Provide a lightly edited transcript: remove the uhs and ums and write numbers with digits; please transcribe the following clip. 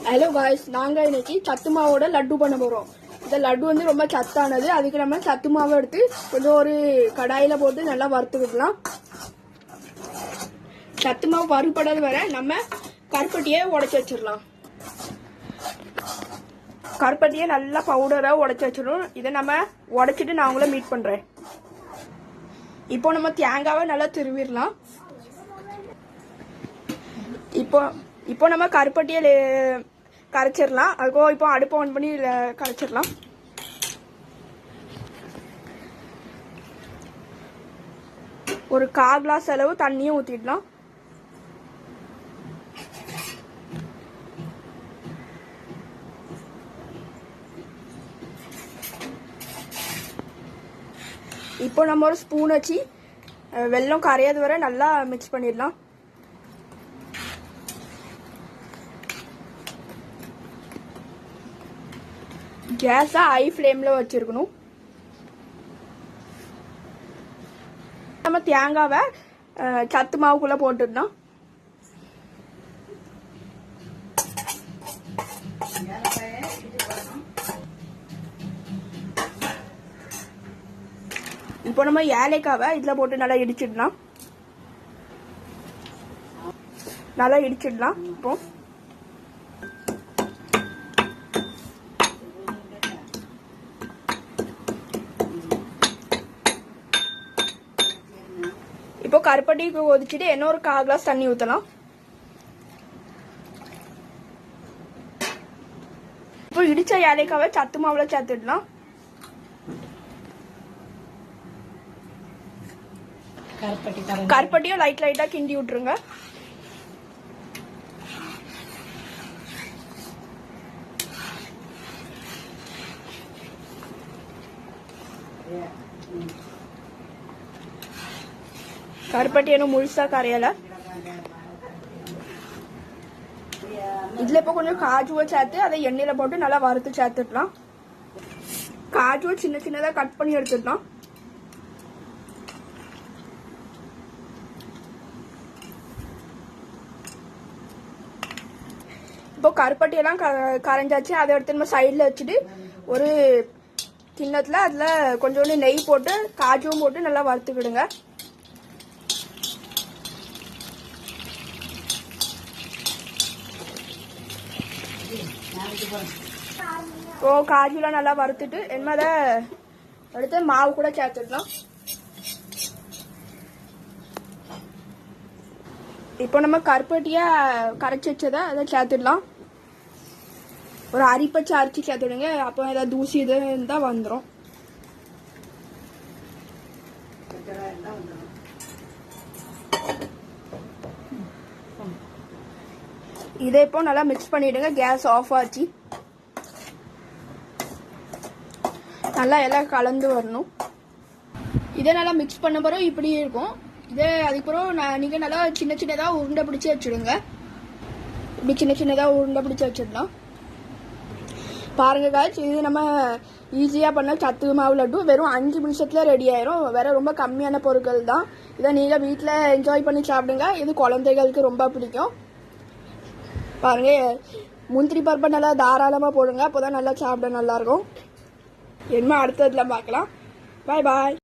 Hello guys, நாங்கள் இன்னைக்கு சத்து மாவோட லட்டு பண்ண போகிறோம். இந்த லட்டு வந்து ரொம்ப சத்தானது. அதுக்கு நம்ம சத்து மாவை எடுத்து கொஞ்சம் ஒரு கடாயில் போட்டு நல்லா வறுத்துக்கிடலாம். சத்து மாவு வறுபடாத வர நம்ம கருப்பட்டியை உடச்சி வச்சிடலாம். கருப்பட்டியை நல்லா பவுடராக உடச்சி வச்சிடணும். இதை நம்ம உடச்சிட்டு நான் உங்களை மீட் பண்ணுறேன். இப்போ நம்ம தேங்காவை நல்லா திருவிடலாம். இப்போ நம்ம கருப்பட்டியை கரைச்சிடலாம். அதுக்கோ இப்போ அடுப்பு ஆன் பண்ணி கரைச்சிடலாம். ஒரு 1/4 கிளாஸ் அளவு தண்ணியும் ஊற்றிடலாம். இப்போ நம்ம ஒரு ஸ்பூன் வச்சு வெல்லம் கரையாத வரை நல்லா மிக்ஸ் பண்ணிடலாம். கேஸை ஹை ஃப்ளேமில் வச்சுருக்கணும். நம்ம தேங்காவை சத்து மாவுக்குள்ளே போட்டுடணும். இப்போ நம்ம ஏலக்காவை இதில் போட்டு நல்லா இடிச்சிடலாம். இப்போ கருப்பட்டிக்கு ஒதிச்சுட்டு இன்னொரு 1/4 கிளாஸ் தண்ணி ஊற்றலாம். இப்போ இடிச்ச ஏலக்காவை சத்து மாவுல சேர்த்துடலாம். கருப்பட்டியும் லைட்டா கிண்டி விட்டுருங்க. கருப்பட்டி என்ன முழுசா கரையல. இதுல இப்போ கொஞ்சம் காஜுவை சேர்த்து அதை எண்ணெயில போட்டு நல்லா வறுத்து சேர்த்துடலாம். காஜுவை சின்ன சின்னதா கட் பண்ணி எடுத்துடலாம். இப்போ கருப்பட்டி எல்லாம் கரைஞ்சாச்சு. அதை எடுத்து நம்ம சைட்ல வச்சுட்டு ஒரு கிண்ணத்துல அதுல கொஞ்சோண்டு நெய் போட்டு காஜுவும் போட்டு நல்லா வறுத்துக்கிடுங்க. இப்போ காஜுலாம் நல்லா வறுத்துட்டு என்ன அடுத்து மாவு கூட சேர்த்துடலாம். இப்போ நம்ம கருப்பட்டிய கரைச்சி வச்சதை அதை சேர்த்துடலாம். ஒரு அரிப்பச்சை அரிச்சு சேர்த்துடுங்க. அப்போ ஏதாவது தூசி இது இருந்தால் வந்துடும். இதை இப்போ நல்லா மிக்ஸ் பண்ணிடுங்க. கேஸ் ஆஃப் ஆச்சு. நல்லா எல்லாம் கலந்து வரணும். இதை நல்லா மிக்ஸ் பண்ண பிறகு இப்படி இருக்கும். இதே அதுக்கப்புறம் நீங்கள் நல்லா சின்ன சின்னதாக உருண்டை பிடிச்சி வச்சுடுங்க. இப்படி சின்ன சின்னதாக உருண்டை பிடிச்சி வச்சிடலாம். பாருங்க காய்ச்சி, இது நம்ம ஈஸியாக பண்ண சத்து மாவு லட்டு வெறும் 5 நிமிஷத்தில் ரெடி ஆயிரும். வேற ரொம்ப கம்மியான பொருட்கள் தான். இதை நீங்கள் வீட்டில் என்ஜாய் பண்ணி சாப்பிடுங்க. இது குழந்தைகளுக்கு ரொம்ப பிடிக்கும். பாருங்க, முந்திரி பருப்பை நல்லா தாராளமாக போடுங்க. அப்போதான் நல்லா சாப்பிட நல்லா இருக்கும். என்ன அடுத்ததுல பார்க்கலாம். பாய் பாய்.